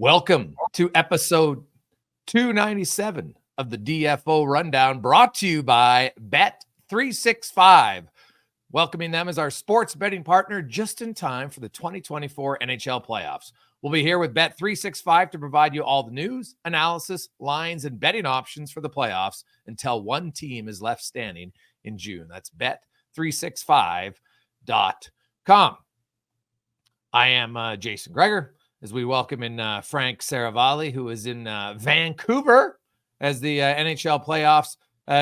Welcome to episode 297 of the DFO Rundown, brought to you by Bet365. Welcoming them as our sports betting partner just in time for the 2024 NHL playoffs. We'll be here with Bet365 to provide you all the news, analysis, lines, and betting options for the playoffs until one team is left standing in June. That's Bet365.com. I am Jason Greger, as we welcome in Frank Saravalli, who is in Vancouver as the NHL playoffs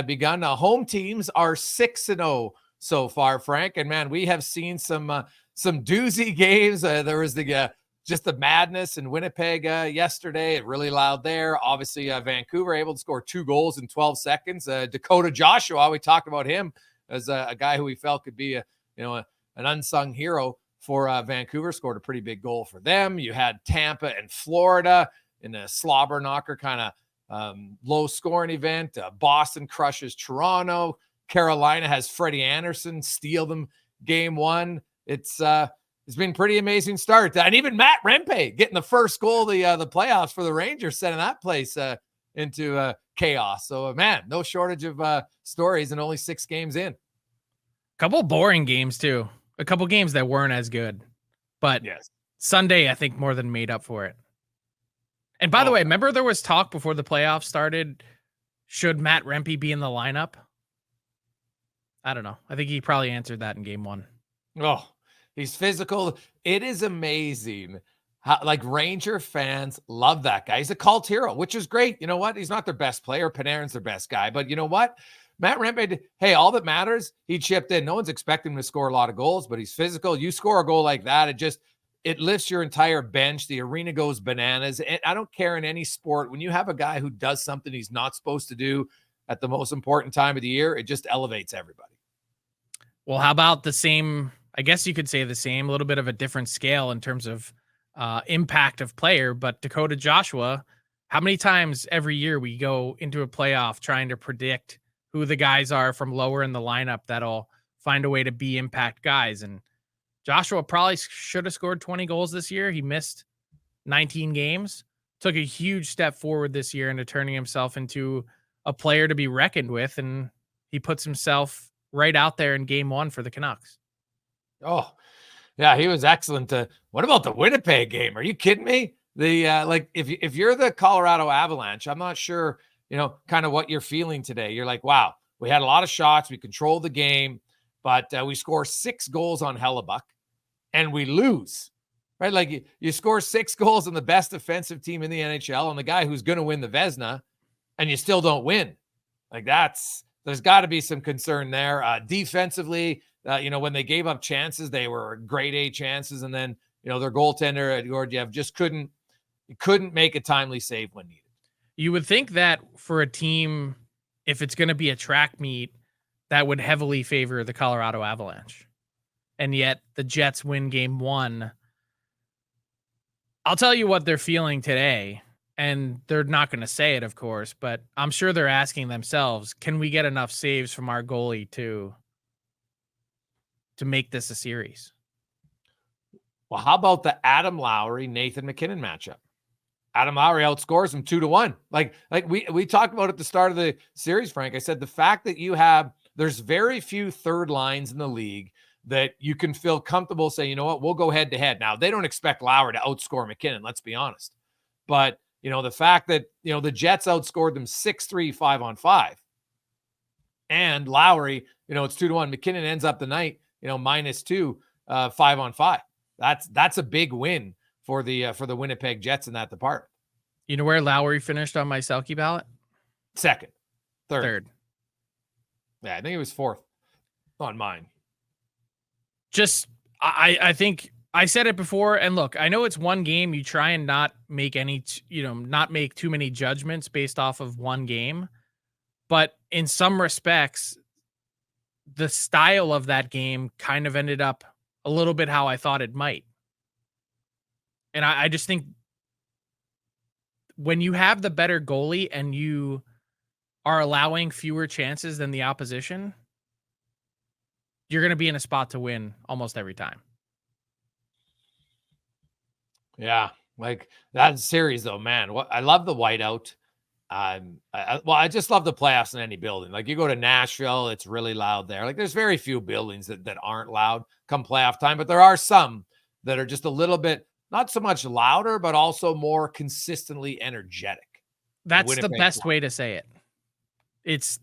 begun. Home teams are 6-0 so far, Frank. And man, we have seen some doozy games. There was just the madness in Winnipeg yesterday. Really loud there. Obviously, Vancouver able to score 2 goals in 12 seconds. Dakota Joshua, we talked about him as a guy who we felt could be an unsung hero for Vancouver, scored a pretty big goal for them. You had Tampa and Florida in a slobber knocker kind of low scoring event. Boston crushes Toronto. Carolina has Freddie Anderson steal them game 1. It's been pretty amazing start. And even Matt Rempe getting the first goal of the playoffs for the Rangers, sending that place into chaos. So, man, no shortage of stories and only 6 games in. Couple boring games, too. A couple games that weren't as good. But yes, Sunday, I think, more than made up for it. And by the way, remember there was talk before the playoffs started, should Matt Rempe be in the lineup? I don't know. I think he probably answered that in game 1. Oh, he's physical. It is amazing how, Ranger fans love that guy. He's a cult hero, which is great. You know what? He's not their best player. Panarin's their best guy. But you know what? Matt Rempe, hey, all that matters, he chipped in. No one's expecting him to score a lot of goals, but he's physical. You score a goal like that, it lifts your entire bench. The arena goes bananas. And I don't care in any sport. When you have a guy who does something he's not supposed to do at the most important time of the year, it just elevates everybody. Well, how about the same, I guess you could say the same, a little bit of a different scale in terms of impact of player, but Dakota Joshua, how many times every year we go into a playoff trying to predict who the guys are from lower in the lineup that'll find a way to be impact guys. And Joshua probably should have scored 20 goals this year. He missed 19 games, took a huge step forward this year into turning himself into a player to be reckoned with. And he puts himself right out there in game 1 for the Canucks. Oh, yeah, he was excellent. What about the Winnipeg game? Are you kidding me? If you're the Colorado Avalanche, I'm not sure, kind of what you're feeling today. You're like, wow, we had a lot of shots. We controlled the game, but we score 6 goals on Hellebuck and we lose, right? Like you score 6 goals on the best defensive team in the NHL and the guy who's going to win the Vezina, and you still don't win. There's got to be some concern there. Defensively, when they gave up chances, they were grade A chances. And then, their goaltender, Georgiev, just couldn't make a timely save when needed. You would think that for a team, if it's going to be a track meet, that would heavily favor the Colorado Avalanche. And yet the Jets win game 1. I'll tell you what they're feeling today, and they're not going to say it, of course, but I'm sure they're asking themselves, can we get enough saves from our goalie to make this a series? Well, how about the Adam Lowry, Nathan MacKinnon matchup? Adam Lowry outscores him 2-1. Like we talked about at the start of the series, Frank. I said the fact that there's very few third lines in the league that you can feel comfortable saying, you know what, we'll go head to head. Now, they don't expect Lowry to outscore MacKinnon, let's be honest. But, the fact that, the Jets outscored them 6-3, 5-on-5. And Lowry, it's 2-1. MacKinnon ends up the night, -2, 5-on-5. That's a big win for the Winnipeg Jets in that department. You know where Lowry finished on my Selke ballot? Second. Third. Yeah, I think it was 4th on mine. I think I said it before, and look, I know it's one game. You try and not make not make too many judgments based off of one game, but in some respects, the style of that game kind of ended up a little bit how I thought it might. And I just think when you have the better goalie and you are allowing fewer chances than the opposition, you're going to be in a spot to win almost every time. Yeah. Like that series though, man, I love the whiteout. I just love the playoffs in any building. Like you go to Nashville, it's really loud there. Like there's very few buildings that aren't loud come playoff time, but there are some that are just a little bit, not so much louder, but also more consistently energetic. That's the best way to say it. It's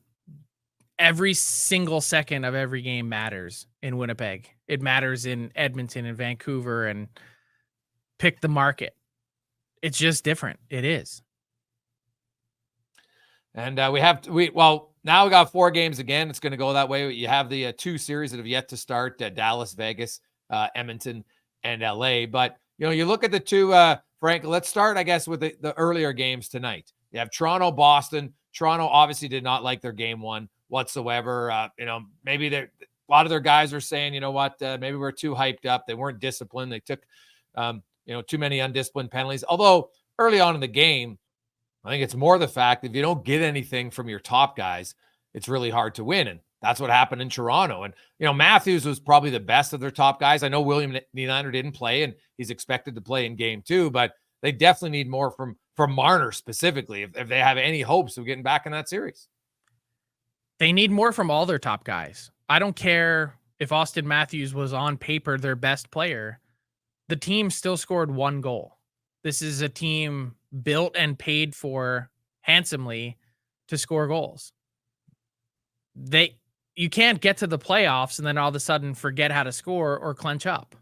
every single second of every game matters in Winnipeg. It matters in Edmonton and Vancouver, and pick the market. It's just different. It is. And now we got 4 games again. It's going to go that way. You have the 2 series that have yet to start, Dallas, Vegas, Edmonton, and LA. But, you look at the 2, Frank, let's start, I guess, with the earlier games tonight. You have Toronto, Boston. Toronto obviously did not like their game 1 whatsoever. Maybe a lot of their guys are saying, you know what, maybe we're too hyped up. They weren't disciplined. They took, too many undisciplined penalties. Although early on in the game, I think it's more the fact that if you don't get anything from your top guys, it's really hard to win. And that's what happened in Toronto. And, Matthews was probably the best of their top guys. I know William Nylander didn't play, and he's expected to play in game 2, but they definitely need more from Marner specifically if they have any hopes of getting back in that series. They need more from all their top guys. I don't care if Auston Matthews was on paper their best player. The team still scored 1 goal. This is a team built and paid for handsomely to score goals. You can't get to the playoffs and then all of a sudden forget how to score or clench up.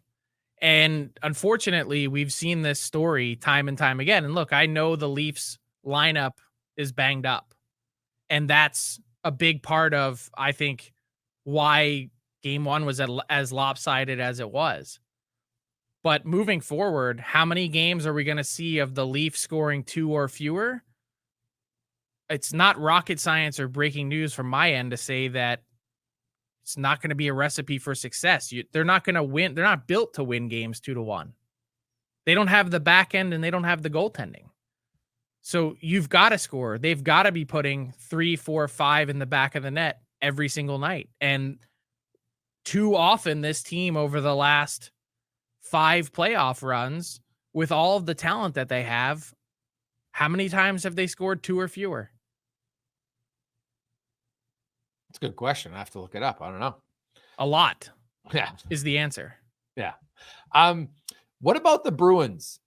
And unfortunately, we've seen this story time and time again. And look, I know the Leafs lineup is banged up, and that's a big part of, I think, why game 1 was as lopsided as it was. But moving forward, how many games are we going to see of the Leafs scoring 2 or fewer? It's not rocket science or breaking news from my end to say that it's not going to be a recipe for success. They're not going to win. They're not built to win games 2-1. They don't have the back end and they don't have the goaltending. So you've got to score. They've got to be putting 3, 4, 5 in the back of the net every single night. And too often this team over the last 5 playoff runs, with all of the talent that they have, how many times have they scored 2 or fewer? That's a good question. I have to look it up. I don't know. A lot. Yeah. Is the answer. Yeah. What about the Bruins?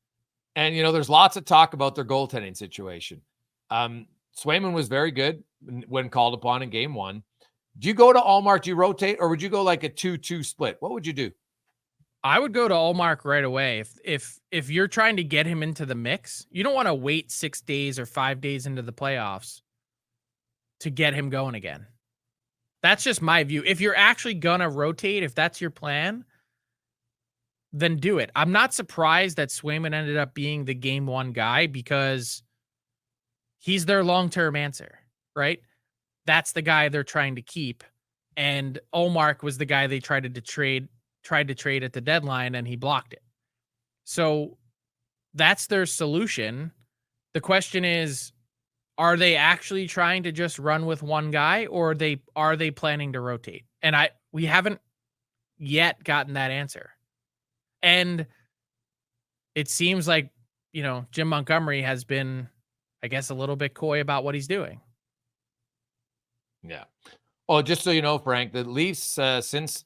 And, there's lots of talk about their goaltending situation. Swayman was very good when called upon in game 1. Do you go to Allmark? Do you rotate, or would you go like a 2-2 split? What would you do? I would go to Allmark right away. If you're trying to get him into the mix, you don't want to wait 6 days or 5 days into the playoffs to get him going again. That's just my view. If you're actually going to rotate, if that's your plan, then do it. I'm not surprised that Swayman ended up being the game 1 guy, because he's their long-term answer, right? That's the guy they're trying to keep. And Allmark was the guy they tried to trade at the deadline, and he blocked it. So that's their solution. The question is, are they actually trying to just run with one guy, or are they planning to rotate? And we haven't yet gotten that answer. And it seems like, Jim Montgomery has been, I guess, a little bit coy about what he's doing. Yeah. Oh, just so you know, Frank, the Leafs, since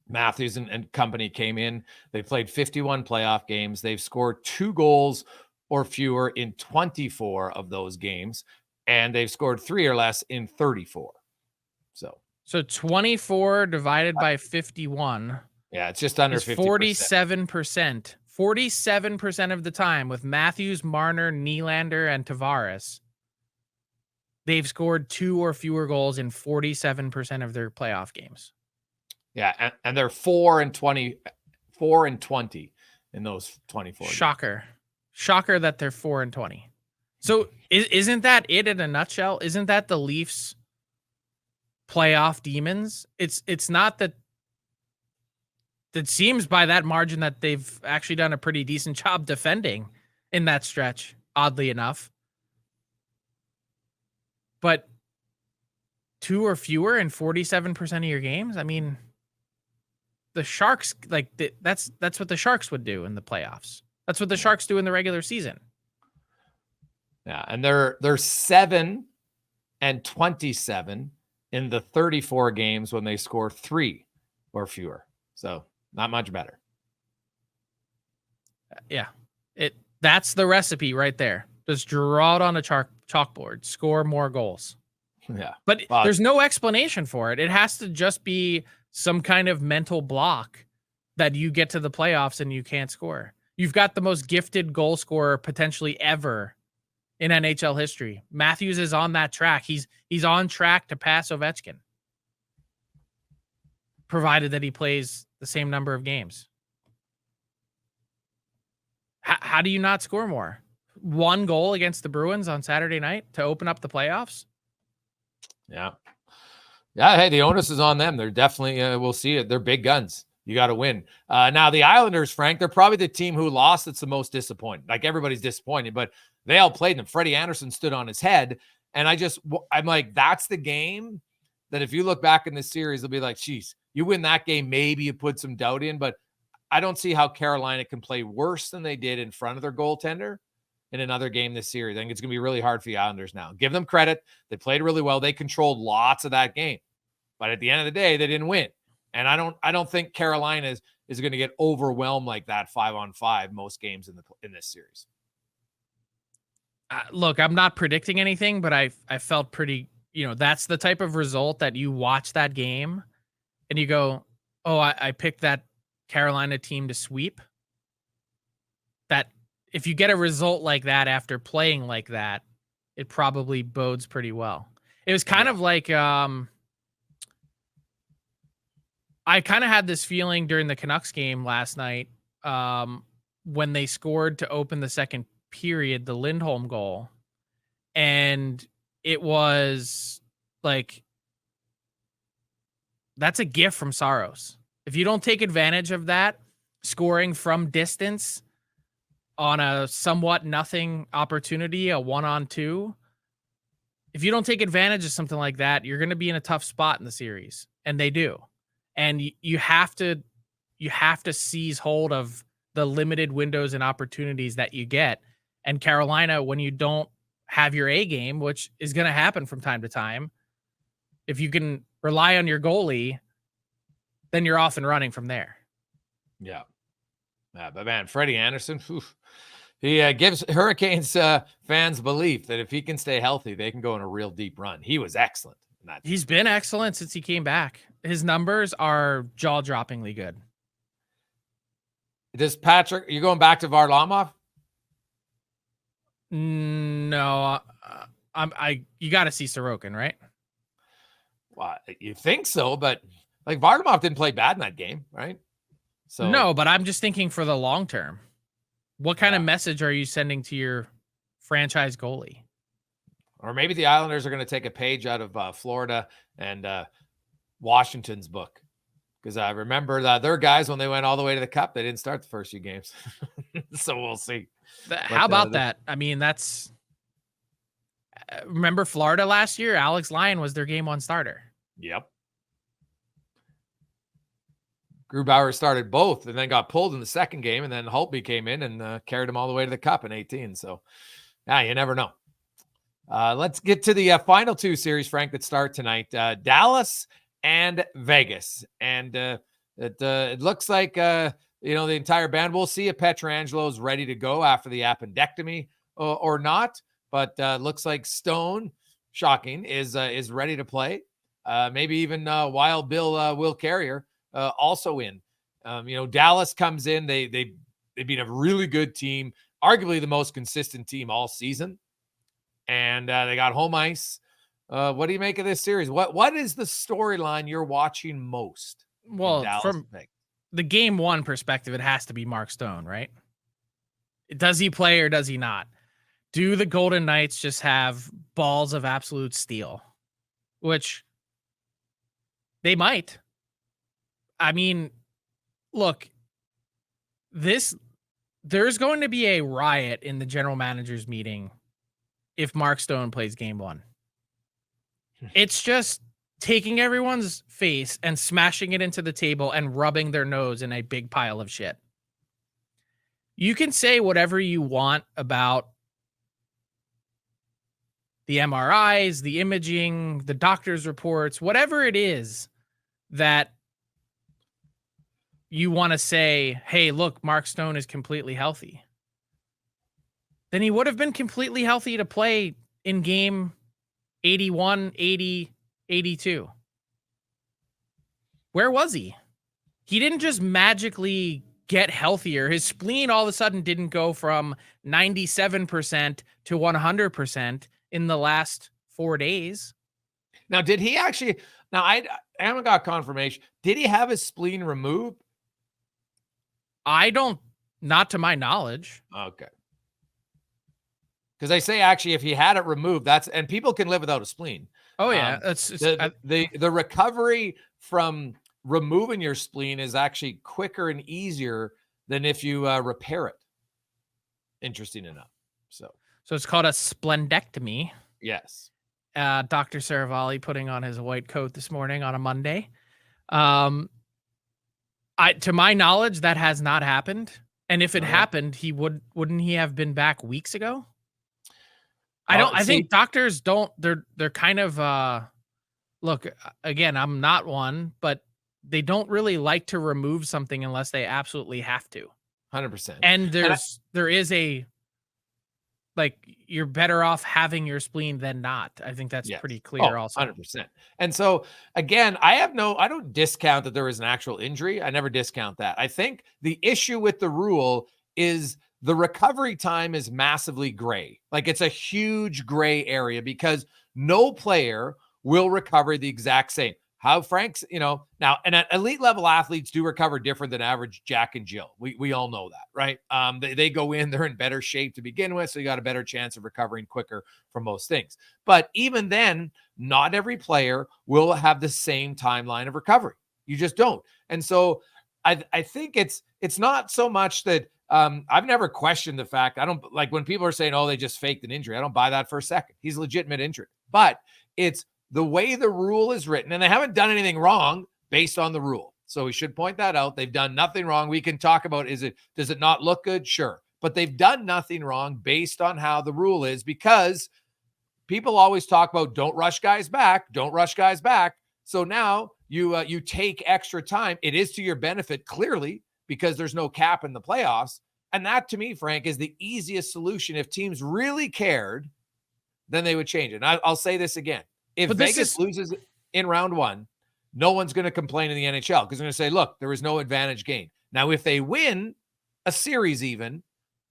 Matthews and company came in, they played 51 playoff games. They've scored 2 goals or fewer in 24 of those games, and they've scored 3 or less in 34. So 24 divided by 51. Yeah, it's just under 50%. 47%. 47% of the time with Matthews, Marner, Nylander, and Tavares, they've scored 2 or fewer goals in 47% of their playoff games. Yeah, and they're 4-20 in those 24. Shocker. Games. Shocker that they're 4-20. So isn't that it in a nutshell? Isn't that the Leafs' playoff demons? It's not that. It seems by that margin that they've actually done a pretty decent job defending in that stretch, oddly enough. But 2 or fewer in 47% of your games? I mean, the Sharks, that's what the Sharks would do in the playoffs. That's what the Sharks do in the regular season. Yeah, and they're 7-27 in the 34 games when they score 3 or fewer. So not much better. Yeah, that's the recipe right there. Just draw it on a chalkboard. Score more goals. Yeah, but there's no explanation for it. It has to just be some kind of mental block that you get to the playoffs and you can't score. You've got the most gifted goal scorer potentially ever in NHL history. Matthews is on that track. He's on track to pass Ovechkin, provided that he plays the same number of games. How do you not score more? 1 goal against the Bruins on Saturday night to open up the playoffs? Yeah. Hey, the onus is on them. They're definitely, we'll see it. They're big guns. You got to win. Now, the Islanders, Frank, they're probably the team who lost that's the most disappointed. Like, everybody's disappointed, but they all played them. Freddie Anderson stood on his head. And I'm like, that's the game that if you look back in this series, it'll be like, geez, you win that game, maybe you put some doubt in, but I don't see how Carolina can play worse than they did in front of their goaltender in another game this series. I think it's going to be really hard for the Islanders now. Give them credit. They played really well. They controlled lots of that game. But at the end of the day, they didn't win. And I don't think Carolina is going to get overwhelmed like that 5-on-5 most games in this series. Look, I'm not predicting anything, but I felt pretty, that's the type of result that you watch that game and you go, oh, I picked that Carolina team to sweep. That if you get a result like that after playing like that, it probably bodes pretty well. It was kind of like I kind of had this feeling during the Canucks game last night when they scored to open the second period, the Lindholm goal. And it was like, that's a gift from Saros. If you don't take advantage of that, scoring from distance on a somewhat nothing opportunity, a 1-on-2, if you don't take advantage of something like that, you're going to be in a tough spot in the series. And they do. And you have to seize hold of the limited windows and opportunities that you get. And Carolina, when you don't have your A game, which is going to happen from time to time, if you can rely on your goalie, then you're off and running from there. Yeah. But man, Freddie Anderson, he gives Hurricanes fans belief that if he can stay healthy, they can go on a real deep run. He was excellent. He's been excellent since he came back. His numbers are jaw-droppingly good. Does Patrick, you going back to Varlamov? No, you got to see Sorokin, right? Well, you think so, but like Varlamov didn't play bad in that game, right? So no, but I'm just thinking for the long term. What kind of message are you sending to your franchise goalie? Or maybe the Islanders are going to take a page out of Florida and Washington's book. Because I remember that their guys, when they went all the way to the Cup, they didn't start the first few games. So we'll see. How about that? I mean, that's... remember Florida last year? Alex Lyon was their game 1 starter. Yep. Grubauer started both and then got pulled in the second game, and then Holtby came in and carried him all the way to the Cup in 18. So, you never know. Let's get to the final 2 series, Frank, that start tonight. Dallas and Vegas. And it looks like, the entire band, we'll see if Pietrangelo is ready to go after the appendectomy or not. But looks like Stone, shocking, is ready to play. Maybe even Wild Bill Will Carrier also in. Dallas comes in. They've been a really good team, arguably the most consistent team all season. And they got home ice. What do you make of this series? What is the storyline you're watching most? Well, from the game 1 perspective, it has to be Mark Stone, right? Does he play or does he not? Do the Golden Knights just have balls of absolute steel? Which they might. I mean, look, there's going to be a riot in the general manager's meeting if Mark Stone plays game 1. It's just taking everyone's face and smashing it into the table and rubbing their nose in a big pile of shit. You can say whatever you want about the MRIs, the imaging, the doctor's reports, whatever it is that you want to say, hey, look, Mark Stone is completely healthy. Then he would have been completely healthy to play in game 81, 80, 82. Where was he? He didn't just magically get healthier. His spleen all of a sudden didn't go from 97% to 100% in the last 4 days. Now, did he actually? Now, I haven't got confirmation. Did he have his spleen removed? Not to my knowledge. Okay. Because they say actually, if he had it removed, and people can live without a spleen. Oh yeah, the recovery from removing your spleen is actually quicker and easier than if you repair it. Interesting enough. So it's called a splendectomy. Yes. Dr. Saravalli putting on his white coat this morning on a Monday. To my knowledge, that has not happened. And if it happened, wouldn't he have been back weeks ago? I think doctors don't, they're kind of, look, again, I'm not one, but they don't really like to remove something unless they absolutely have to. 100%. And there is a, like, you're better off having your spleen than not. I think that's pretty clear also. 100%. And so again, I don't discount that there was an actual injury. I never discount that. I think the issue with the rule is the recovery time is massively gray. Like, it's a huge gray area because no player will recover the exact same. How Frank's, now, and at elite level athletes do recover different than average Jack and Jill. We all know that, right? They go in, they're in better shape to begin with, so you got a better chance of recovering quicker from most things. But even then, not every player will have the same timeline of recovery. You just don't. And so I think it's not so much that I've never questioned the fact. I don't like when people are saying, oh, they just faked an injury. I don't buy that for a second. He's a legitimate injury, but it's the way the rule is written, and they haven't done anything wrong based on the rule. So we should point that out. They've done nothing wrong. We can talk about, does it not look good? Sure. But they've done nothing wrong based on how the rule is, because people always talk about don't rush guys back. Don't rush guys back. So now you take extra time. It is to your benefit, clearly, because there's no cap in the playoffs. And that, to me, Frank, is the easiest solution. If teams really cared, then they would change it. And I'll say this again. If Vegas loses in round one, no one's going to complain in the NHL because they're going to say, look, there was no advantage gained. Now, if they win a series even,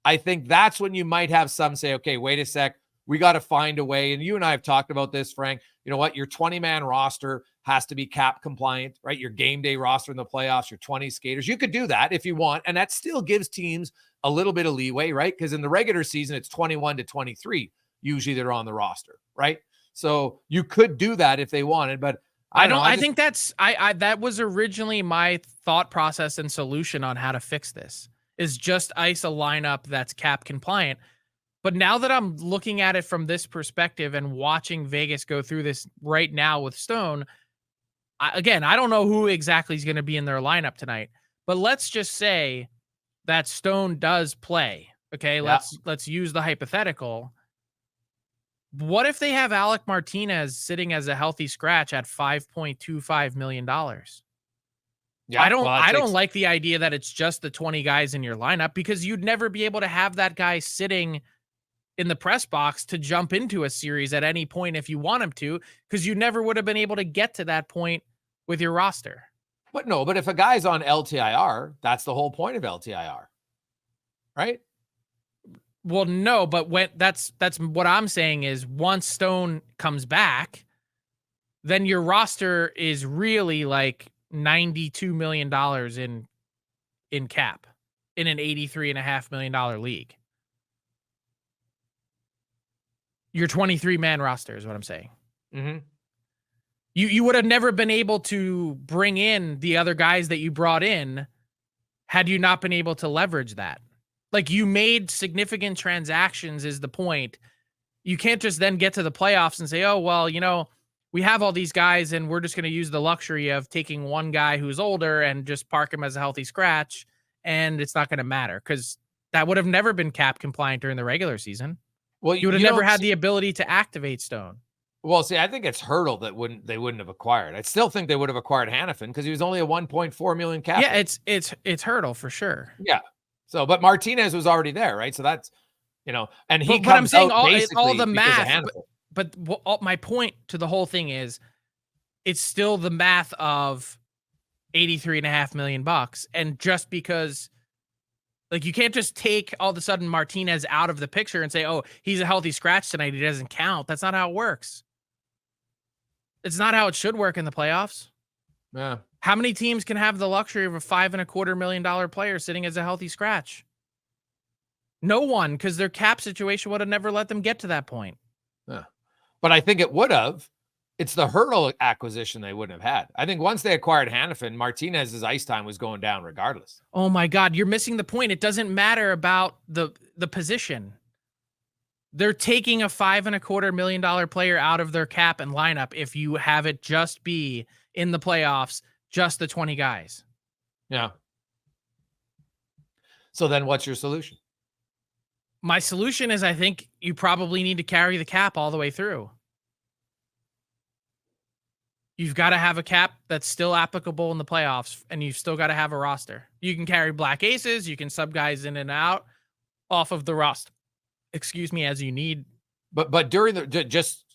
I think that's when you might have some say, okay, wait a sec, we got to find a way. And you and I have talked about this, Frank. You know what? Your 20-man roster has to be cap compliant, right? Your game day roster in the playoffs, your 20 skaters. You could do that if you want. And that still gives teams a little bit of leeway, right? Because in the regular season, it's 21 to 23. Usually they're on the roster, right? So you could do that if they wanted, but I think that was originally my thought process and solution on how to fix this, is just ice a lineup that's cap compliant. But now that I'm looking at it from this perspective and watching Vegas go through this right now with Stone, I don't know who exactly is going to be in their lineup tonight, but let's just say that Stone does play. Okay. Yeah. Let's use the hypothetical. What if they have Alec Martinez sitting as a healthy scratch at $5.25 million? Yeah, I don't like the idea that it's just the 20 guys in your lineup, because you'd never be able to have that guy sitting in the press box to jump into a series at any point if you want him to, because you never would have been able to get to that point with your roster. But if a guy's on LTIR, that's the whole point of LTIR, right? Well, no, but when that's what I'm saying is, once Stone comes back, then your roster is really like $92 million in cap in an $83.5 million league. Your 23-man roster is what I'm saying. Mm-hmm. You would have never been able to bring in the other guys that you brought in had you not been able to leverage that. Like, you made significant transactions is the point. You can't just then get to the playoffs and say, oh, well, we have all these guys and we're just going to use the luxury of taking one guy who's older and just park him as a healthy scratch, and it's not going to matter, because that would have never been cap compliant during the regular season. Well, You would have never had the ability to activate Stone. Well, see, I think it's Hurdle that they wouldn't have acquired. I still think they would have acquired Hanifin because he was only a 1.4 million cap. Yeah, it's Hurdle for sure. Yeah. So, but Martinez was already there, right? So that's, and he but I'm saying all the math. But my point to the whole thing is, it's still the math of $83.5 million, and just because. Like, you can't just take all of a sudden Martinez out of the picture and say, oh, he's a healthy scratch tonight, he doesn't count. That's not how it works. It's not how it should work in the playoffs. Yeah. How many teams can have the luxury of a $5.25 million player sitting as a healthy scratch? No one, because their cap situation would have never let them get to that point. Yeah. But I think it would have. It's the Hurdle acquisition they wouldn't have had. I think once they acquired Hanifin, Martinez's ice time was going down regardless. Oh my God, you're missing the point. It doesn't matter about the position. They're taking a $5.25 million player out of their cap and lineup if you have it just be in the playoffs, just the 20 guys. Yeah. So then what's your solution? My solution is, I think you probably need to carry the cap all the way through. You've got to have a cap that's still applicable in the playoffs, and you've still got to have a roster. You can carry black aces. You can sub guys in and out off of the roster. Excuse me, as you need. But during just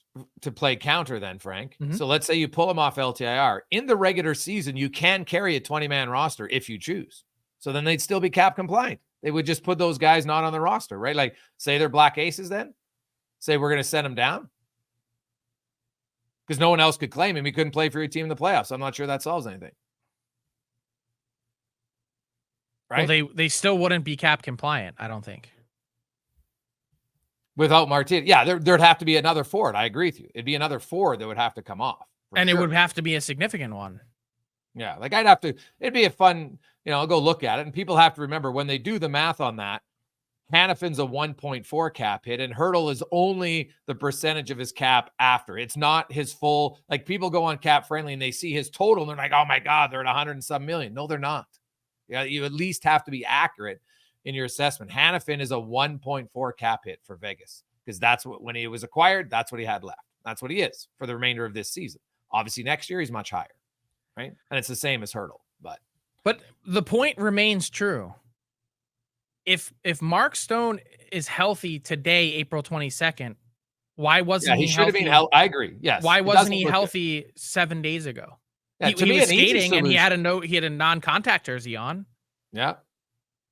to play counter then, Frank. Mm-hmm. So let's say you pull them off LTIR. In the regular season, you can carry a 20-man roster if you choose. So then they'd still be cap compliant. They would just put those guys not on the roster, right? Like, say they're black aces then. Say we're going to send them down. Because no one else could claim him. He couldn't play for your team in the playoffs. I'm not sure that solves anything. Right? Well, they still wouldn't be cap compliant, I don't think. Without Martinez. Yeah, there'd have to be another forward. I agree with you. It'd be another forward that would have to come off. And it would have to be a significant one. Yeah, like it'd be a fun, I'll go look at it. And people have to remember when they do the math on that, Hanifin's a 1.4 cap hit, and Hurdle is only the percentage of his cap after. It's not his full. Like, people go on Cap Friendly and they see his total and they're like, oh my God, they're at 100 and some million. No, they're not. Yeah, you at least have to be accurate in your assessment. Hanifin is a 1.4 cap hit for Vegas because that's what, when he was acquired, that's what he had left. That's what he is for the remainder of this season. Obviously, next year he's much higher, right? And it's the same as Hurdle, but the point remains true. If Mark Stone is healthy today, April 22nd, why wasn't he should have healthy? been healthy. I agree. Yes. Why wasn't he healthy 7 days ago? Yeah, he was skating and he had a non-contact jersey on. Yeah.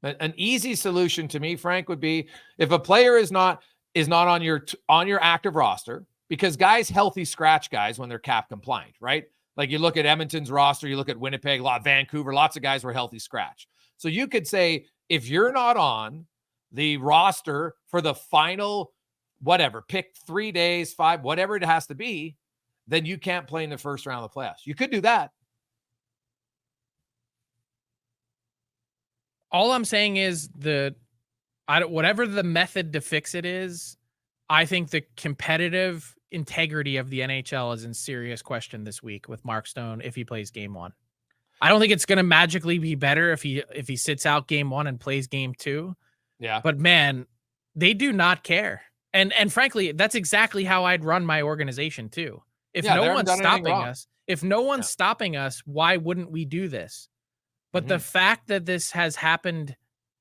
An easy solution to me, Frank, would be if a player is not on your active roster, because guys healthy scratch guys when they're cap compliant, right? Like, you look at Edmonton's roster, you look at Winnipeg, Vancouver, lots of guys were healthy scratch. So you could say, if you're not on the roster for the final, whatever, pick 3 days, 5, whatever it has to be, then you can't play in the first round of the playoffs. You could do that. All I'm saying is whatever the method to fix it is, I think the competitive integrity of the NHL is in serious question this week with Mark Stone if he plays game 1. I don't think it's going to magically be better if he sits out game 1 and plays game 2. Yeah. But man, they do not care. And frankly, that's exactly how I'd run my organization too. If no one's stopping us, why wouldn't we do this? But the fact that this has happened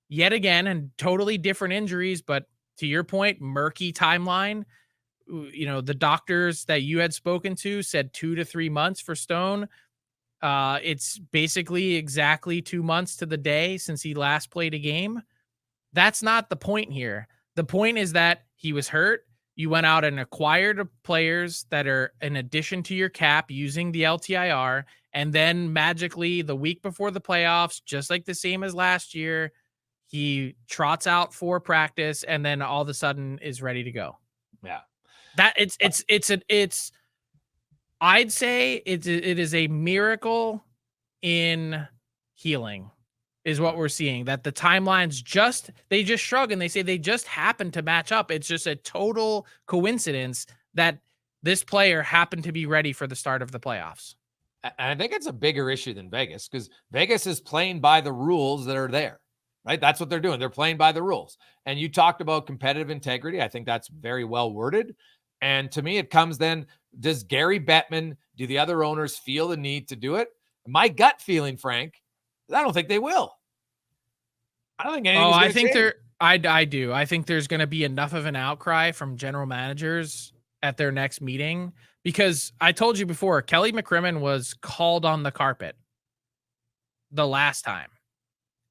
yet again and totally different injuries, but to your point, murky timeline, the doctors that you had spoken to said 2 to 3 months for Stone. It's basically exactly 2 months to the day since he last played a game. That's not the point here. The point is that he was hurt. You went out and acquired players that are in addition to your cap using the LTIR. And then magically the week before the playoffs, just like the same as last year, he trots out for practice and then all of a sudden is ready to go. Yeah. I'd say it is a miracle in healing is what we're seeing, that the timelines they just shrug and they say they just happen to match up. It's just a total coincidence that this player happened to be ready for the start of the playoffs. And I think it's a bigger issue than Vegas because Vegas is playing by the rules that are there. right? That's what they're doing. They're playing by the rules. And you talked about competitive integrity. I think that's very well worded. And to me, it comes then, does Gary Bettman, do the other owners feel the need to do it? My gut feeling, Frank, I don't think they will. I don't think anything's going to change. I do. I think there's going to be enough of an outcry from general managers at their next meeting, because I told you before, Kelly McCrimmon was called on the carpet the last time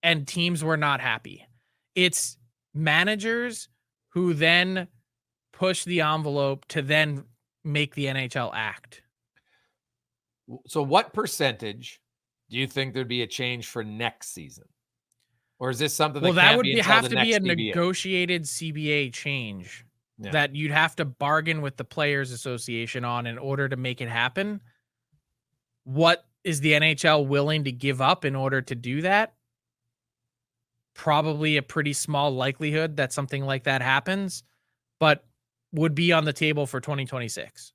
and teams were not happy. It's managers who then push the envelope to then make the NHL act. So what percentage do you think there'd be a change for next season? Or is this something that would have to be a negotiated CBA change that you'd have to bargain with the Players Association on in order to make it happen? What is the NHL willing to give up in order to do that? Probably a pretty small likelihood that something like that happens, but would be on the table for 2026.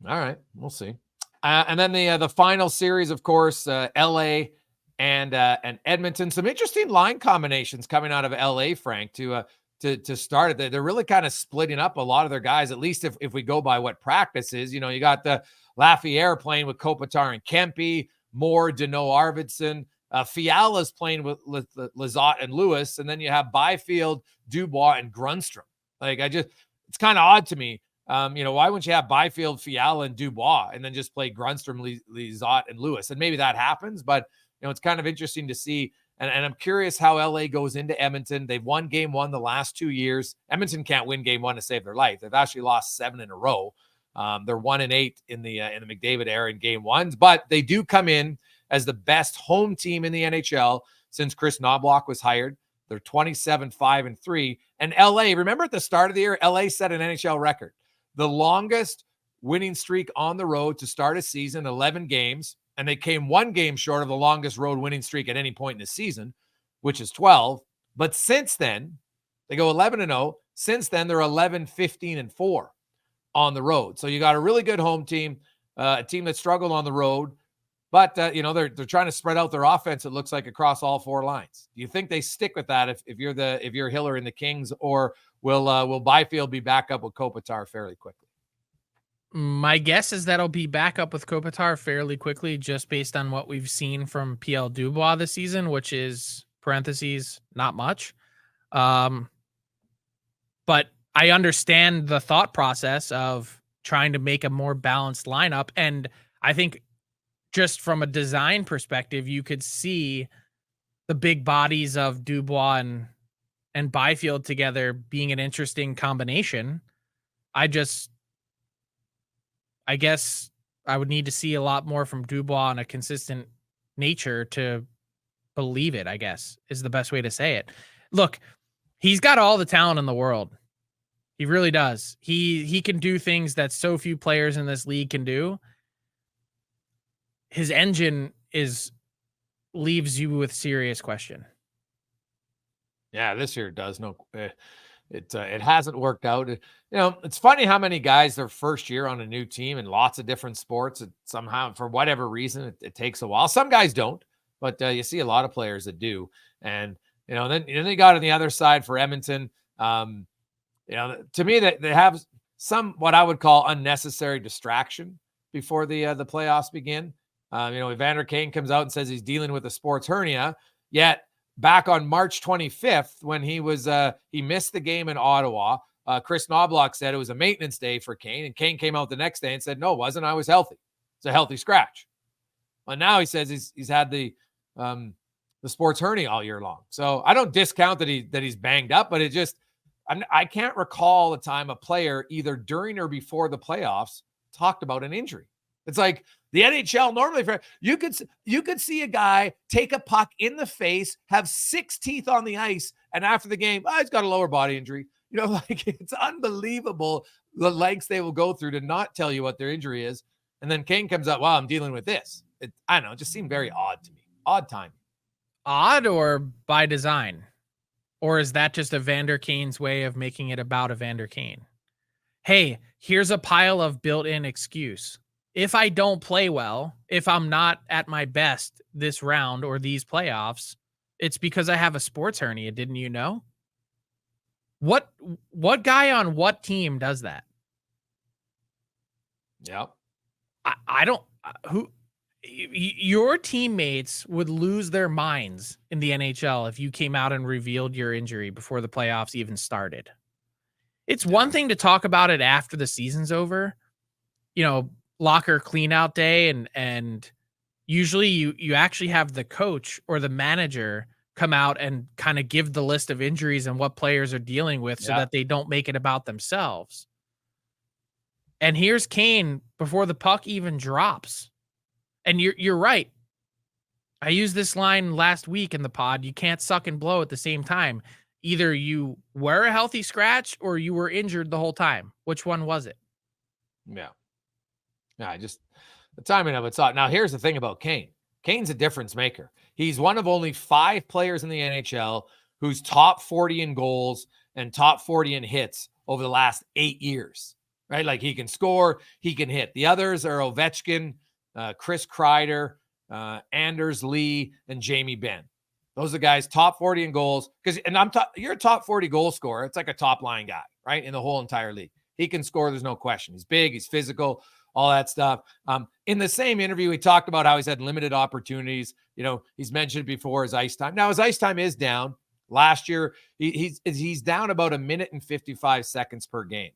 All right, we'll see. And then the final series, of course, LA and Edmonton. Some interesting line combinations coming out of LA, Frank, to start it. They're really kind of splitting up a lot of their guys, at least if we go by what practice is. You know, you got the LTIR playing with Kopitar and Kempe, Moore, Deneau, Arvidsson. Fiala's playing with Lizotte and Lewis, and then you have Byfield, Dubois, and Grundstrom. It's kind of odd to me. Why wouldn't you have Byfield, Fiala, and Dubois, and then just play Grundstrom, Lizotte, and Lewis? And maybe that happens, but it's kind of interesting to see. And I'm curious how LA goes into Edmonton. They've won game one the last 2 years. Edmonton can't win game one to save their life. They've actually lost 7 in a row. They're 1-8 in the McDavid era in game ones, but they do come in as the best home team in the NHL since Chris Knobloch was hired. They're 27-5-3. And LA, remember at the start of the year, LA set an NHL record. The longest winning streak on the road to start a season, 11 games. And they came 1 game short of the longest road winning streak at any point in the season, which is 12. But since then, they go 11-0. Since then, they're 11-15-4 on the road. So you got a really good home team, a team that struggled on the road. But, they're trying to spread out their offense, it looks like, across all 4 lines. Do you think they stick with that if you're Hiller and the Kings, or will Byfield be back up with Kopitar fairly quickly? My guess is that'll be back up with Kopitar fairly quickly, just based on what we've seen from PL Dubois this season, which is, parentheses, not much. But I understand the thought process of trying to make a more balanced lineup. And I think just from a design perspective, you could see the big bodies of Dubois and Byfield together being an interesting combination. I guess I would need to see a lot more from Dubois on a consistent nature to believe it, I guess, is the best way to say it. Look, he's got all the talent in the world. He really does. He can do things that so few players in this league can do. His engine leaves you with serious question. Yeah, this year does. It hasn't worked out. It's funny how many guys their first year on a new team in lots of different sports, somehow for whatever reason it takes a while. Some guys don't, but you see a lot of players that do. And then they got on the other side for Edmonton. To me, they have some what I would call unnecessary distraction before the playoffs begin. Evander Kane comes out and says he's dealing with a sports hernia, yet back on March 25th, when he missed the game in Ottawa, Chris Knobloch said it was a maintenance day for Kane, and Kane came out the next day and said, no, it wasn't. I was healthy. It's a healthy scratch. Well, now he says he's had the sports hernia all year long. So I don't discount that he's banged up, but I can't recall a time a player either during or before the playoffs talked about an injury. It's like the NHL normally, you could see a guy take a puck in the face, have 6 teeth on the ice, and after the game, he's got a lower body injury. It's unbelievable the lengths they will go through to not tell you what their injury is. And then Kane comes up, I'm dealing with this. I don't know, it just seemed very odd to me. Odd time. Odd or by design? Or is that just Evander Kane's way of making it about Evander Kane? Hey, here's a pile of built-in excuse. If I don't play well, if I'm not at my best this round or these playoffs, It's because I have a sports hernia. Didn't you know? What guy on what team does that? Yep. I don't who your teammates would lose their minds in the NHL if you came out and revealed your injury before the playoffs even started. It's one thing to talk about it after the season's over, locker clean out day, and usually you actually have the coach or the manager come out and kind of give the list of injuries and what players are dealing with so that they don't make it about themselves. And here's Kane before the puck even drops. And you're right. I used this line last week in the pod. You can't suck and blow at the same time. Either you were a healthy scratch or you were injured the whole time. Which one was it? Yeah. The timing of it's odd. Now, here's the thing about Kane. Kane's a difference maker. He's one of only 5 players in the NHL who's top 40 in goals and top 40 in hits over the last 8 years, right? Like, he can score, he can hit. The others are Ovechkin, Chris Kreider, Anders Lee, and Jamie Benn. Those are the guys top 40 in goals. You're a top 40 goal scorer. It's like a top line guy, right? In the whole entire league. He can score. There's no question. He's big. He's physical, all that stuff. In the same interview, he talked about how he's had limited opportunities. He's mentioned before his ice time. Now, his ice time is down. Last year, he's down about 1 minute and 55 seconds per game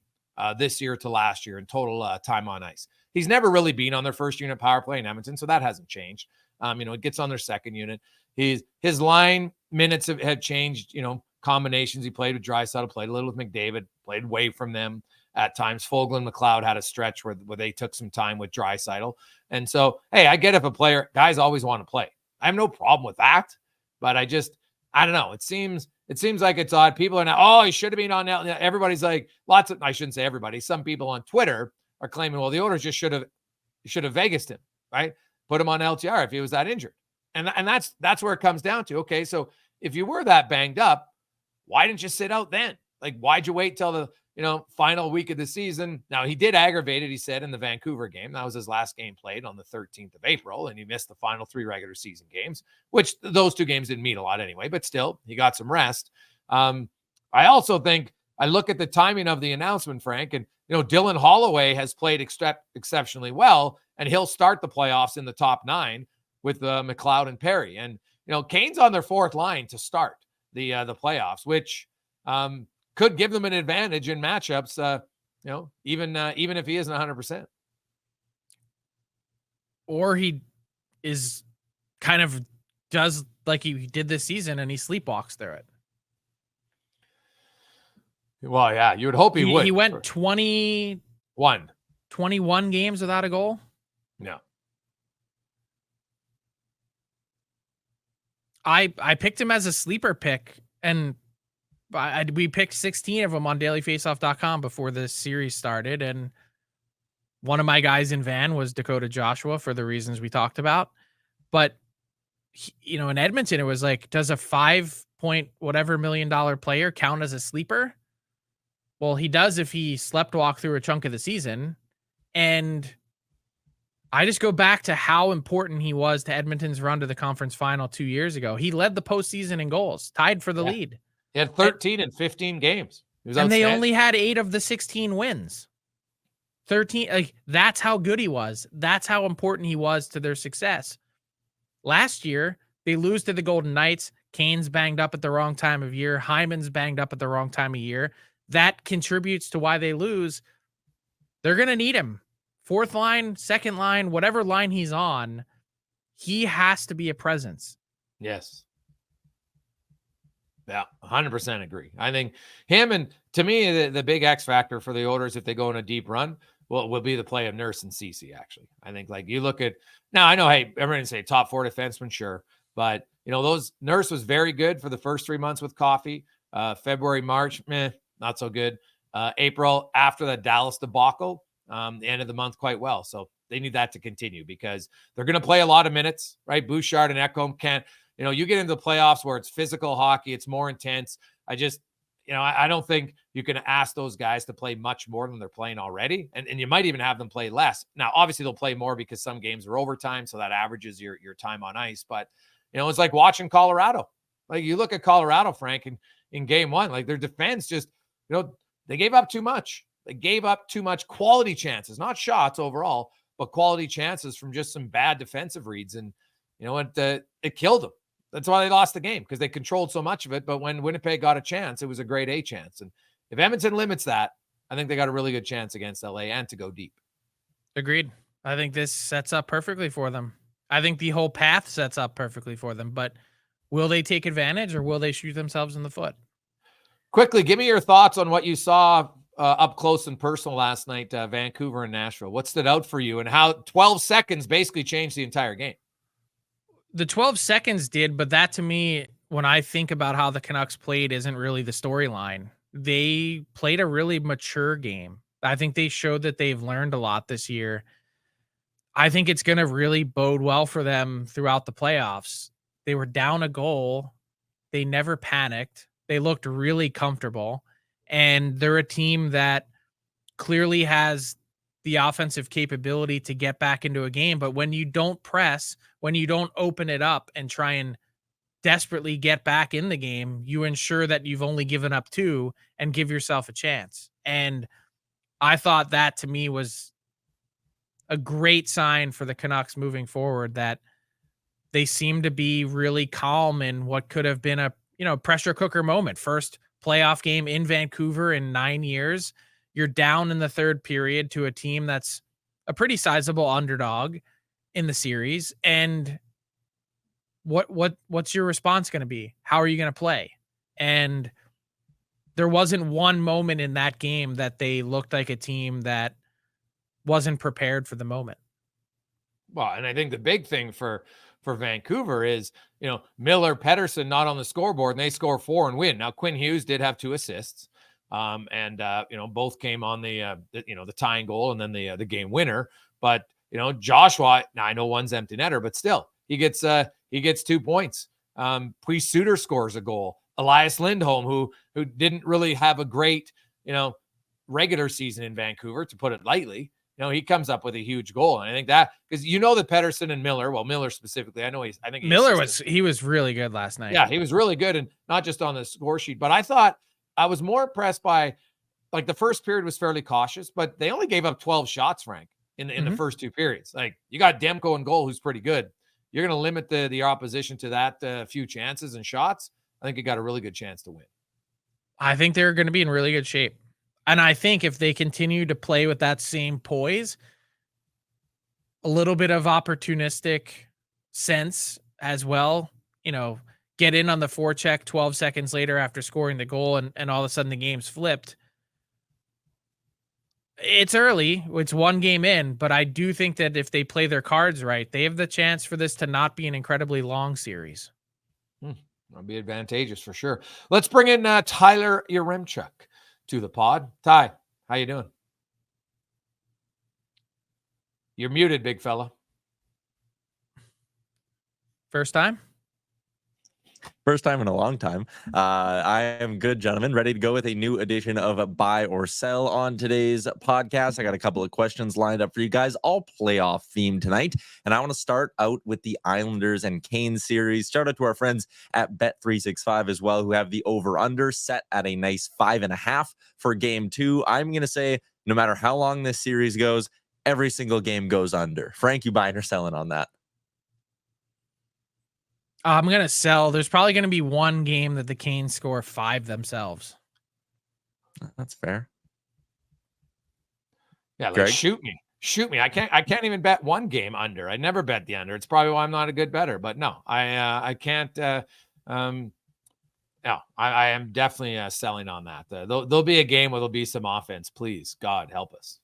this year to last year in total time on ice. He's never really been on their first unit power play in Edmonton, so that hasn't changed. It gets on their second unit. His line minutes have changed, combinations. He played with Draisaitl, played a little with McDavid, played away from them at times. Fogle and McLeod had a stretch where they took some time with Draisaitl. And so, hey, I get if guys always want to play. I have no problem with that, but I don't know. It seems like it's odd. People are now, he should have been on that. Everybody's like, I shouldn't say everybody. Some people on Twitter are claiming, well, the Oilers just should have Vegas'd him, right? Put him on LTIR if he was that injured. And that's where it comes down to. Okay, so if you were that banged up, why didn't you sit out then? Like, why'd you wait till the final week of the season? Now, he did aggravate it, he said, in the Vancouver game. That was his last game played on the 13th of April, and he missed the final 3 regular season games, which those 2 games didn't mean a lot anyway, but still, he got some rest. I also think I look at the timing of the announcement, Frank, and Dylan Holloway has played exceptionally well, and he'll start the playoffs in the top 9 with McLeod and Perry. And Kane's on their 4th line to start the playoffs, which could give them an advantage in matchups. Even if he isn't 100%, or he is kind of does like he did this season and he sleepwalks through it. Well, yeah, you would hope he would. He went 21 games without a goal. No. I picked him as a sleeper pick, and we picked 16 of them on dailyfaceoff.com before this series started, and one of my guys in Van was Dakota Joshua for the reasons we talked about. But in Edmonton, it was like, does a $5 million player count as a sleeper? Well, he does if he sleptwalk through a chunk of the season. And I just go back to how important he was to Edmonton's run to the conference final 2 years ago. He led the postseason in goals, tied for the lead. He had 13 in 15 games. And they only had 8 of the 16 wins. 13, like, that's how good he was. That's how important he was to their success. Last year, they lose to the Golden Knights. Kane's banged up at the wrong time of year. Hyman's banged up at the wrong time of year. That contributes to why they lose. They're going to need him. 4th line, 2nd line, whatever line he's on, he has to be a presence. Yes. Yeah, 100% agree. I think him, and to me, the big X factor for the Oilers, if they go on a deep run, will be the play of Nurse and Ceci, actually. I think, like, you look at, now I know, hey, everyone say top 4 defenseman, sure. But, those Nurse was very good for the first 3 months with Coffey. February, March, not so good. April, after the Dallas debacle, the end of the month, quite well. So they need that to continue because they're going to play a lot of minutes, right? Bouchard and Ekholm can't, you get into the playoffs where it's physical hockey, it's more intense. I don't think you can ask those guys to play much more than they're playing already. And you might even have them play less. Now, obviously they'll play more because some games are overtime. So that averages your time on ice. But, it's like watching Colorado. Like you look at Colorado, Frank, in game one, like their defense just, they gave up too much. They gave up too much quality chances, not shots overall, but quality chances from just some bad defensive reads. And you know what? It killed them. That's why they lost the game, because they controlled so much of it. But when Winnipeg got a chance, it was a grade A chance. And if Edmonton limits that, I think they got a really good chance against LA and to go deep. Agreed. I think this sets up perfectly for them. I think the whole path sets up perfectly for them. But will they take advantage or will they shoot themselves in the foot? Quickly, give me your thoughts on what you saw up close and personal last night, Vancouver and Nashville. What stood out for you and how 12 seconds basically changed the entire game? The 12 seconds did, but that to me, when I think about how the Canucks played, isn't really the storyline. They played a really mature game. I think they showed that they've learned a lot this year. I think it's going to really bode well for them throughout the playoffs. They were down a goal. They never panicked. They looked really comfortable. And they're a team that clearly has the offensive capability to get back into a game. But when you don't press, when you don't open it up and try and desperately get back in the game, you ensure that you've only given up 2 and give yourself a chance. And I thought that to me was a great sign for the Canucks moving forward, that they seem to be really calm in what could have been a, pressure cooker moment. First playoff game in Vancouver in 9 years. You're down in the third period to a team that's a pretty sizable underdog in the series. And what's your response going to be? How are you going to play? And there wasn't one moment in that game that they looked like a team that wasn't prepared for the moment. Well, and I think the big thing for Vancouver is, Miller, Pettersson not on the scoreboard, and they score 4 and win. Now, Quinn Hughes did have 2 assists. Both came on the tying goal and then the game winner. But, Joshua, now I know one's empty netter, but still he gets 2 points. Puis Suter scores a goal. Elias Lindholm, who didn't really have a great, regular season in Vancouver, to put it lightly, he comes up with a huge goal. And I think that, because that Pettersson and Miller specifically, Miller was really good last night. Yeah, he was really good, and not just on the score sheet, but I thought I was more impressed by, like, the first period was fairly cautious, but they only gave up 12 shots, Frank, in the first 2 periods. Like, you got Demko in goal, who's pretty good. You're going to limit the opposition to that few chances and shots. I think you got a really good chance to win. I think they're going to be in really good shape. And I think if they continue to play with that same poise, a little bit of opportunistic sense as well, get in on the forecheck 12 seconds later after scoring the goal, and all of a sudden the game's flipped. It's early. It's 1 game in, but I do think that if they play their cards right, they have the chance for this to not be an incredibly long series. That'll be advantageous for sure. Let's bring in Tyler Yaremchuk to the pod. Ty, how you doing? You're muted, big fella. First time in a long time. I am good, gentlemen. Ready to go with a new edition of a Buy or Sell on today's podcast. I got a couple of questions lined up for you guys, all playoff themed tonight. And I want to start out with the Islanders and Canes series. Shout out to our friends at Bet365 as well, who have the over-under set at a nice 5.5 for game 2. I'm going to say, no matter how long this series goes, every single game goes under. Frank, you buying or selling on that? I'm going to sell. There's probably going to be 1 game that the Canes score 5 themselves. That's fair. Yeah, like, shoot me. I can't even bet 1 game under. I never bet the under. It's probably why I'm not a good bettor, but no, I can't. No, I am definitely selling on that. There'll be a game where there'll be some offense. Please, God, help us.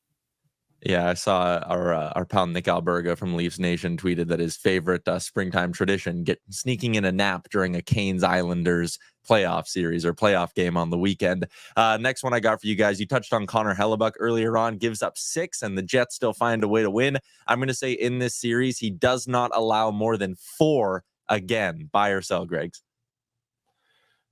Yeah, I saw our pal Nick Alberga from Leafs Nation tweeted that his favorite springtime tradition, sneaking in a nap during a Canes Islanders playoff series or playoff game on the weekend. Next one I got for you guys. You touched on Connor Hellebuck earlier on, gives up 6 and the Jets still find a way to win. I'm going to say in this series, he does not allow more than 4 again. Buy or sell, Greggs?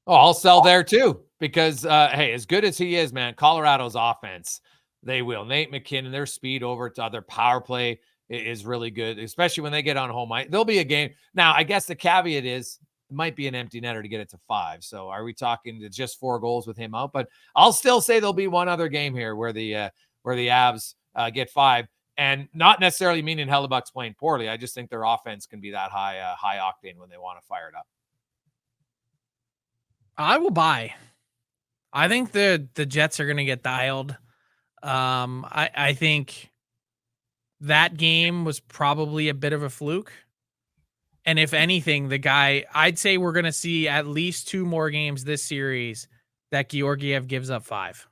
Oh, I'll sell there too, because hey, as good as he is, man, Colorado's offense, they will. Nate McKinnon, their speed over to other power play is really good, especially when they get on home ice. There'll be a game. Now, I guess the caveat is might be an empty netter to get it to 5. So are we talking to just 4 goals with him out? But I'll still say there'll be one other game here where the Avs get 5, and not necessarily meaning Hellebuck's playing poorly. I just think their offense can be that high octane when they want to fire it up. I will buy. I think the Jets are going to get dialed. I think that game was probably a bit of a fluke. And if anything, I'd say we're going to see at least 2 more games this series that Georgiev gives up 5.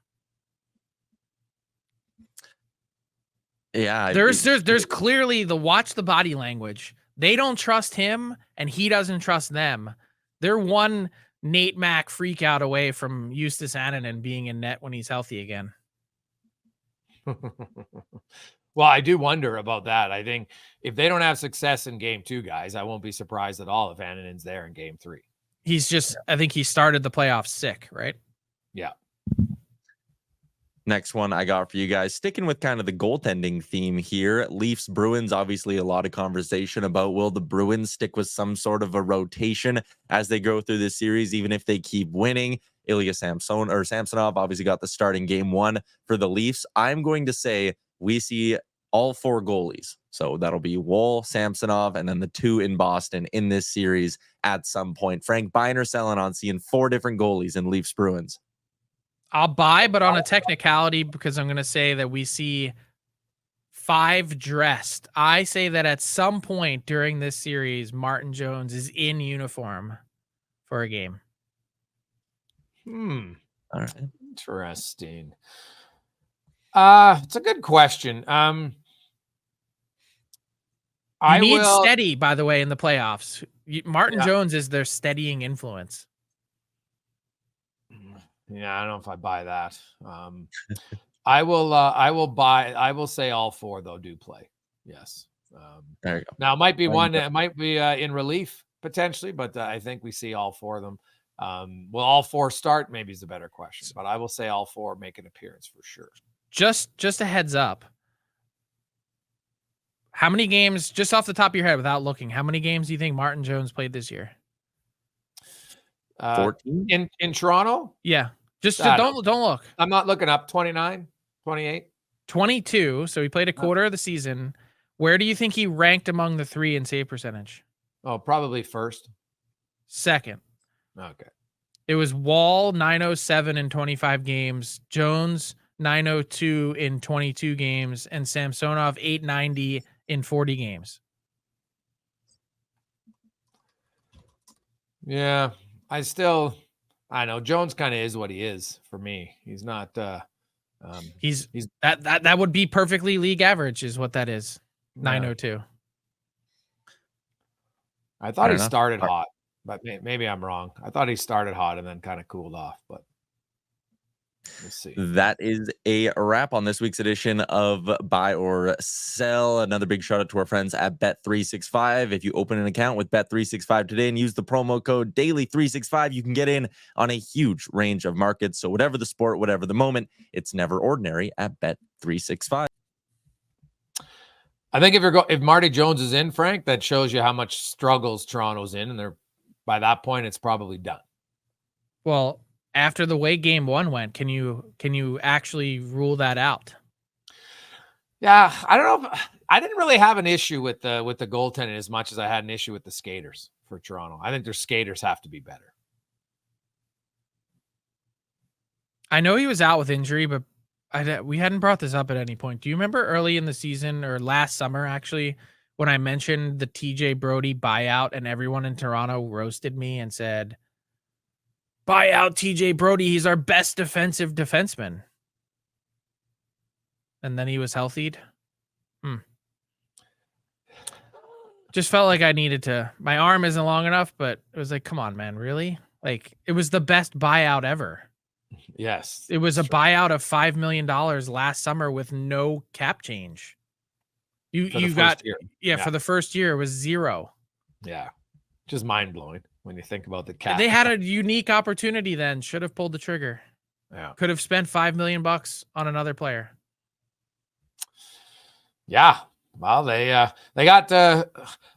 Yeah. There's clearly watch the body language. They don't trust him and he doesn't trust them. They're one Nate Mack freak out away from Justus Annunen being in net when he's healthy again. Well, I do wonder about that. I think if they don't have success in game 2, guys, I won't be surprised at all if Annanen's there in game 3. I think he started the playoffs sick, right? Yeah. Next one I got for you guys, sticking with kind of the goaltending theme here. Leafs Bruins, obviously a lot of conversation about will the Bruins stick with some sort of a rotation as they go through this series, even if they keep winning. Ilya Samsonov obviously got the starting game 1 for the Leafs. I'm going to say we see all 4 goalies. So that'll be Woll, Samsonov, and then the 2 in Boston in this series at some point. Frank, buying or selling on seeing 4 different goalies in Leafs Bruins? I'll buy, but on a technicality, because I'm going to say that we see 5 dressed. I say that at some point during this series, Martin Jones is in uniform for a game. All right. Interesting. It's a good question. You need steady, by the way, in the playoffs. Martin Yeah. Jones is their steadying influence. Yeah, I don't know if I buy that. I will say all 4 though do play. Yes. There you go. Now it might be one that might be in relief potentially, but I think we see all 4 of them. Will all 4 start? Maybe is a better question, but I will say all 4 make an appearance for sure. Just a heads up. How many games, just off the top of your head without looking, how many games do you think Martin Jones played this year? 14 in Toronto? Yeah. Just don't look. I'm not looking up. 29, 28, 22. So he played a quarter of the season. Where do you think he ranked among the 3 in save percentage? Oh, probably first. Second. Okay. It was Wall 907 in 25 games, Jones 902 in 22 games, and Samsonov 890 in 40 games. Yeah. I know Jones kind of is what he is for me. He's not he's that would be perfectly league average is what that is. 902. I thought he started hot, but maybe I'm wrong. I thought he started hot and then kind of cooled off, but we'll see. That is a wrap on this week's edition of Buy or Sell. Another big shout out to our friends at Bet365. If you open an account with Bet365 today and use the promo code DAILY365, you can get in on a huge range of markets. So whatever the sport, whatever the moment, it's never ordinary at Bet365. I think if Marty Jones is in, Frank, that shows you how much struggles Toronto's in, and by that point it's probably done. Well, after the way game 1 went, can you actually rule that out? Yeah, I don't know. I didn't really have an issue with the goaltending as much as I had an issue with the skaters for Toronto. I think their skaters have to be better. I know he was out with injury, but we hadn't brought this up at any point. Do you remember early in the season or last summer, actually, when I mentioned the TJ Brody buyout and everyone in Toronto roasted me and said, buy out TJ Brody. He's our best defensive defenseman. And then he was healthied. Just felt like I needed to. My arm isn't long enough, but it was like, come on, man, really? Like, it was the best buyout ever. Yes. It was a buyout of $5 million last summer with no cap change. You got, for the first year, it was 0. Yeah. Just mind blowing when you think about the cap. They had a unique opportunity then. Should have pulled the trigger. Yeah. Could have spent $5 million on another player. Yeah. Well, they got.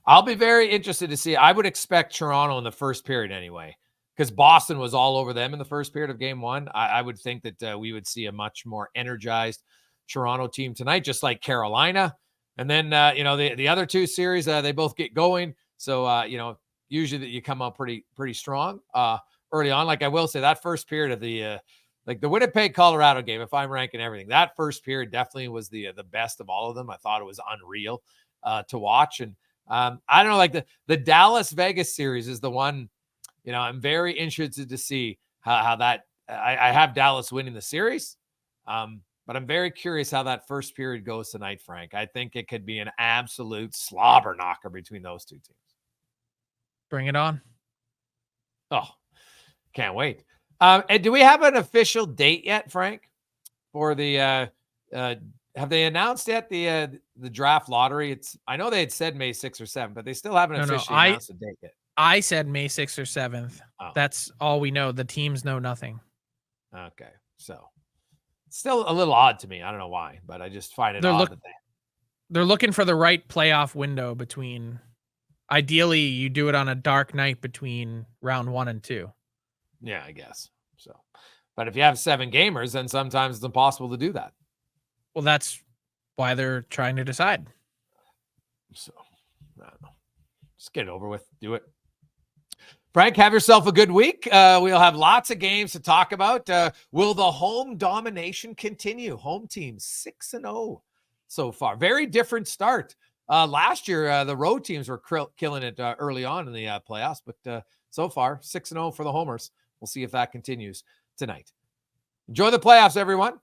I'll be very interested to see. I would expect Toronto in the first period anyway, because Boston was all over them in the first period of game one. I would think that we would see a much more energized Toronto team tonight, just like Carolina. And then the other two series, they both get going. So usually that you come out pretty strong early on. Like I will say, that first period of the like the Winnipeg Colorado game, if I'm ranking everything, that first period definitely was the best of all of them. I thought it was unreal to watch. And I don't know, like the Dallas Vegas series is the one, I'm very interested to see how that I have Dallas winning the series. But I'm very curious how that first period goes tonight, Frank. I think it could be an absolute slobber knocker between those two teams. Bring it on. Oh, can't wait. And do we have an official date yet, Frank, for the have they announced yet the draft lottery? I know they had said May 6th or 7th, but they still haven't officially announced a date yet. I said May 6th or 7th. Oh. That's all we know. The teams know nothing. Okay. So still a little odd to me. I don't know why, but I just find it odd they're looking for the right playoff window between. Ideally, you do it on a dark night between round 1 and 2. Yeah, I guess so. But if you have 7 gamers, then sometimes it's impossible to do that. Well, that's why they're trying to decide. So, I don't know. Just get it over with. Do it. Frank, have yourself a good week. We'll have lots of games to talk about. Will the home domination continue? Home team 6-0 so far. Very different start. Last year, the road teams were killing it early on in the playoffs, but so far, 6-0 for the homers. We'll see if that continues tonight. Enjoy the playoffs, everyone.